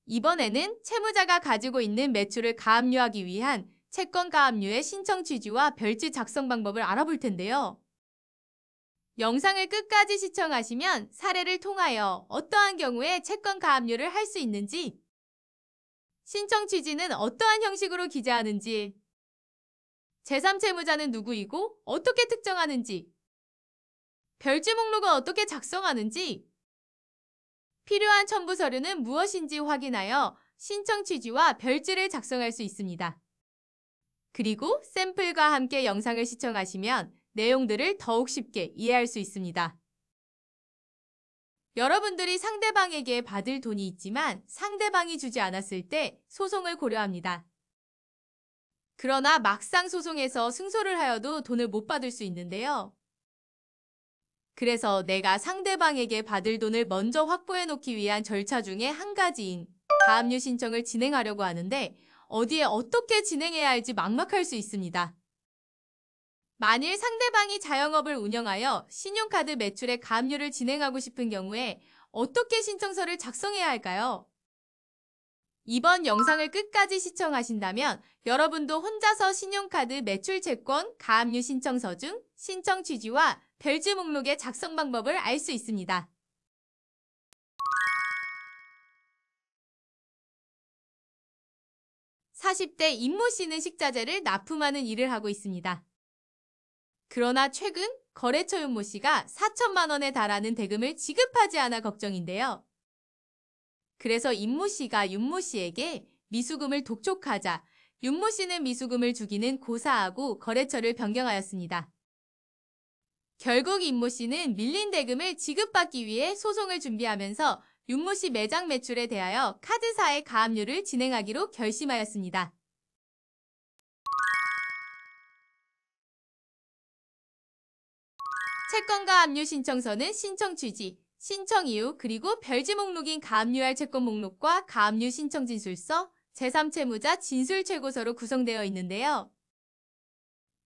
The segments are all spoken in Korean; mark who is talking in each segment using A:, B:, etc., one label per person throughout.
A: 이번에는 채무자가 가지고 있는 매출을 가압류하기 위한 채권 가압류의 신청 취지와 별지 작성 방법을 알아볼 텐데요. 영상을 끝까지 시청하시면 사례를 통하여 어떠한 경우에 채권 가압류를 할 수 있는지, 신청 취지는 어떠한 형식으로 기재하는지, 제3채무자는 누구이고 어떻게 특정하는지, 별지 목록은 어떻게 작성하는지, 필요한 첨부 서류는 무엇인지 확인하여 신청 취지와 별지를 작성할 수 있습니다. 그리고 샘플과 함께 영상을 시청하시면 내용들을 더욱 쉽게 이해할 수 있습니다. 여러분들이 상대방에게 받을 돈이 있지만 상대방이 주지 않았을 때 소송을 고려합니다. 그러나 막상 소송에서 승소를 하여도 돈을 못 받을 수 있는데요. 그래서 내가 상대방에게 받을 돈을 먼저 확보해 놓기 위한 절차 중에 한 가지인 가압류 신청을 진행하려고 하는데 어디에 어떻게 진행해야 할지 막막할 수 있습니다. 만일 상대방이 자영업을 운영하여 신용카드 매출의 가압류를 진행하고 싶은 경우에 어떻게 신청서를 작성해야 할까요? 이번 영상을 끝까지 시청하신다면 여러분도 혼자서 신용카드 매출채권 가압류 신청서 중 신청 취지와 별지 목록의 작성 방법을 알 수 있습니다. 40대 임모 씨는 식자재를 납품하는 일을 하고 있습니다. 그러나 최근 거래처 윤모 씨가 4천만 원에 달하는 대금을 지급하지 않아 걱정인데요. 그래서 임모 씨가 윤모 씨에게 미수금을 독촉하자 윤모 씨는 미수금을 주기는 고사하고 거래처를 변경하였습니다. 결국 임모 씨는 밀린 대금을 지급받기 위해 소송을 준비하면서 윤모 씨 매장 매출에 대하여 카드사의 가압류를 진행하기로 결심하였습니다. 채권 가압류 신청서는 신청 취지, 신청 이유, 그리고 별지 목록인 가압류할 채권 목록과 가압류 신청 진술서, 제3채무자 진술 최고서로 구성되어 있는데요.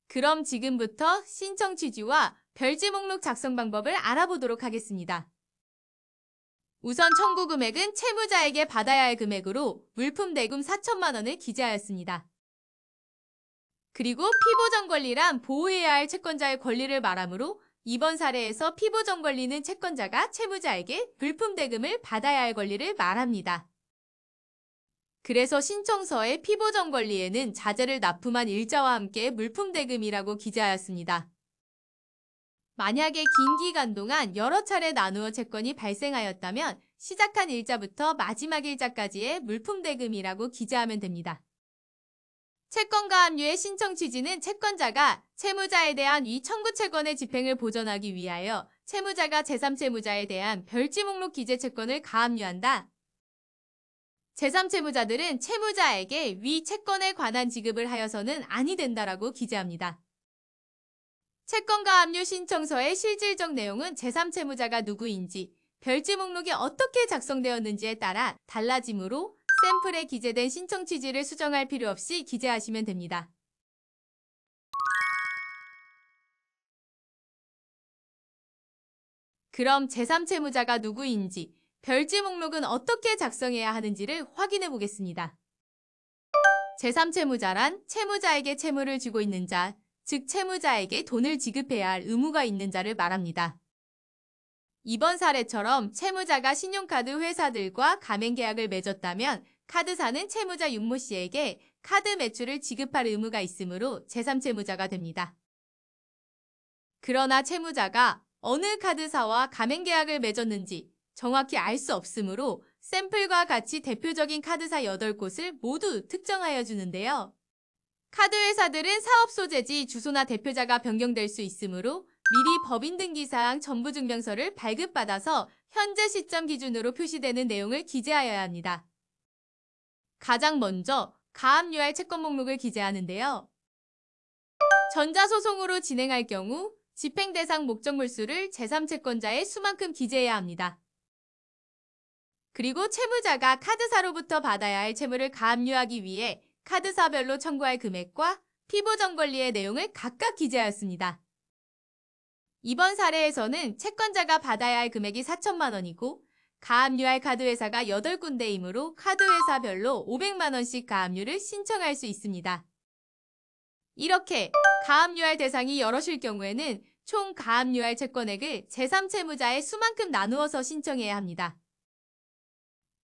A: 그럼 지금부터 신청 취지와 별지 목록 작성 방법을 알아보도록 하겠습니다. 우선 청구 금액은 채무자에게 받아야 할 금액으로 물품 대금 4천만 원을 기재하였습니다. 그리고 피보전 권리란 보호해야 할 채권자의 권리를 말하므로 이번 사례에서 피보전 권리는 채권자가 채무자에게 물품 대금을 받아야 할 권리를 말합니다. 그래서 신청서의 피보전 권리에는 자재를 납품한 일자와 함께 물품 대금이라고 기재하였습니다. 만약에 긴 기간 동안 여러 차례 나누어 채권이 발생하였다면 시작한 일자부터 마지막 일자까지의 물품 대금이라고 기재하면 됩니다. 채권 가압류의 신청 취지는 채권자가 채무자에 대한 위 청구 채권의 집행을 보전하기 위하여 채무자가 제3채무자에 대한 별지 목록 기재 채권을 가압류한다. 제3채무자들은 채무자에게 위 채권에 관한 지급을 하여서는 아니 된다라고 기재합니다. 채권 가압류 신청서의 실질적 내용은 제3채무자가 누구인지, 별지 목록이 어떻게 작성되었는지에 따라 달라지므로 샘플에 기재된 신청 취지를 수정할 필요 없이 기재하시면 됩니다. 그럼 제3채무자가 누구인지, 별지 목록은 어떻게 작성해야 하는지를 확인해 보겠습니다. 제3채무자란 채무자에게 채무를 주고 있는 자, 즉 채무자에게 돈을 지급해야 할 의무가 있는 자를 말합니다. 이번 사례처럼 채무자가 신용카드 회사들과 가맹계약을 맺었다면 카드사는 채무자 윤모 씨에게 카드 매출을 지급할 의무가 있으므로 제3채무자가 됩니다. 그러나 채무자가 어느 카드사와 가맹계약을 맺었는지 정확히 알 수 없으므로 샘플과 같이 대표적인 카드사 8곳을 모두 특정하여 주는데요. 카드회사들은 사업 소재지, 주소나 대표자가 변경될 수 있으므로 미리 법인등기사항 전부증명서를 발급받아서 현재 시점 기준으로 표시되는 내용을 기재하여야 합니다. 가장 먼저 가압류할 채권 목록을 기재하는데요. 전자소송으로 진행할 경우 집행대상 목적물수를 제3채권자의 수만큼 기재해야 합니다. 그리고 채무자가 카드사로부터 받아야 할 채무를 가압류하기 위해 카드사별로 청구할 금액과 피보전 권리의 내용을 각각 기재하였습니다. 이번 사례에서는 채권자가 받아야 할 금액이 4천만 원이고 가압류할 카드회사가 8군데이므로 카드회사별로 500만 원씩 가압류를 신청할 수 있습니다. 이렇게 가압류할 대상이 여럿일 경우에는 총 가압류할 채권액을 제3채무자의 수만큼 나누어서 신청해야 합니다.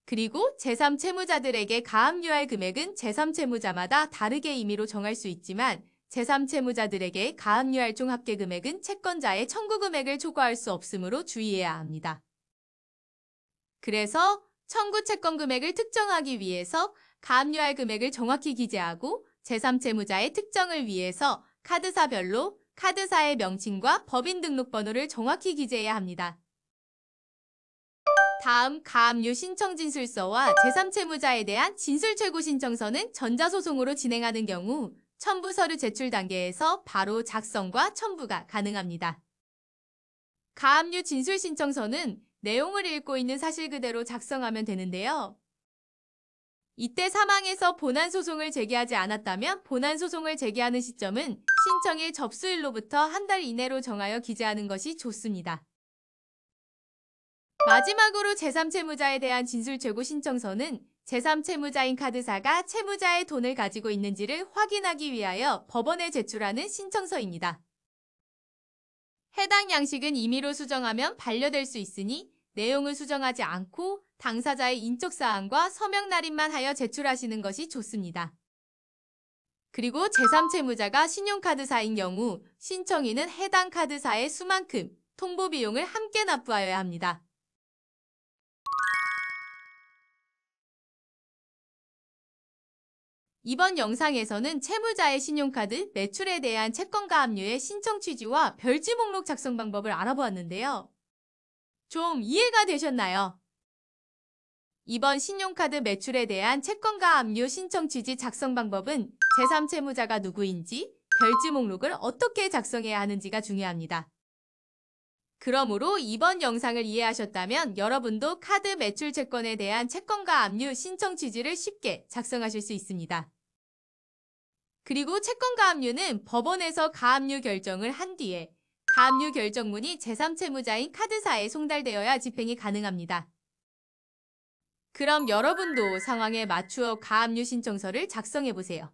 A: 그리고 제3채무자들에게 가압류할 금액은 제3채무자마다 다르게 임의로 정할 수 있지만 제3채무자들에게 가압류할 총 합계 금액은 채권자의 청구 금액을 초과할 수 없으므로 주의해야 합니다. 그래서 청구 채권 금액을 특정하기 위해서 가압류할 금액을 정확히 기재하고 제3채무자의 특정을 위해서 카드사별로 카드사의 명칭과 법인 등록번호를 정확히 기재해야 합니다. 다음 가압류 신청진술서와 제3채무자에 대한 진술최고 신청서는 전자소송으로 진행하는 경우 첨부서류 제출 단계에서 바로 작성과 첨부가 가능합니다. 가압류 진술신청서는 내용을 읽고 있는 사실 그대로 작성하면 되는데요. 이때 사망해서 본안소송을 제기하지 않았다면 본안소송을 제기하는 시점은 신청일 접수일로부터 한 달 이내로 정하여 기재하는 것이 좋습니다. 마지막으로 제3채무자에 대한 진술최고 신청서는 제3채무자인 카드사가 채무자의 돈을 가지고 있는지를 확인하기 위하여 법원에 제출하는 신청서입니다. 해당 양식은 임의로 수정하면 반려될 수 있으니 내용을 수정하지 않고 당사자의 인적사항과 서명 날인만 하여 제출하시는 것이 좋습니다. 그리고 제3채무자가 신용카드사인 경우 신청인은 해당 카드사의 수만큼 통보비용을 함께 납부하여야 합니다. 이번 영상에서는 채무자의 신용카드 매출에 대한 채권가압류의 신청 취지와 별지 목록 작성 방법을 알아보았는데요. 좀 이해가 되셨나요? 이번 신용카드 매출에 대한 채권가압류 신청 취지 작성 방법은 제3채무자가 누구인지, 별지 목록을 어떻게 작성해야 하는지가 중요합니다. 그러므로 이번 영상을 이해하셨다면 여러분도 카드 매출 채권에 대한 채권가압류 신청 취지를 쉽게 작성하실 수 있습니다. 그리고 채권가압류는 법원에서 가압류 결정을 한 뒤에 가압류 결정문이 제3채무자인 카드사에 송달되어야 집행이 가능합니다. 그럼 여러분도 상황에 맞추어 가압류 신청서를 작성해보세요.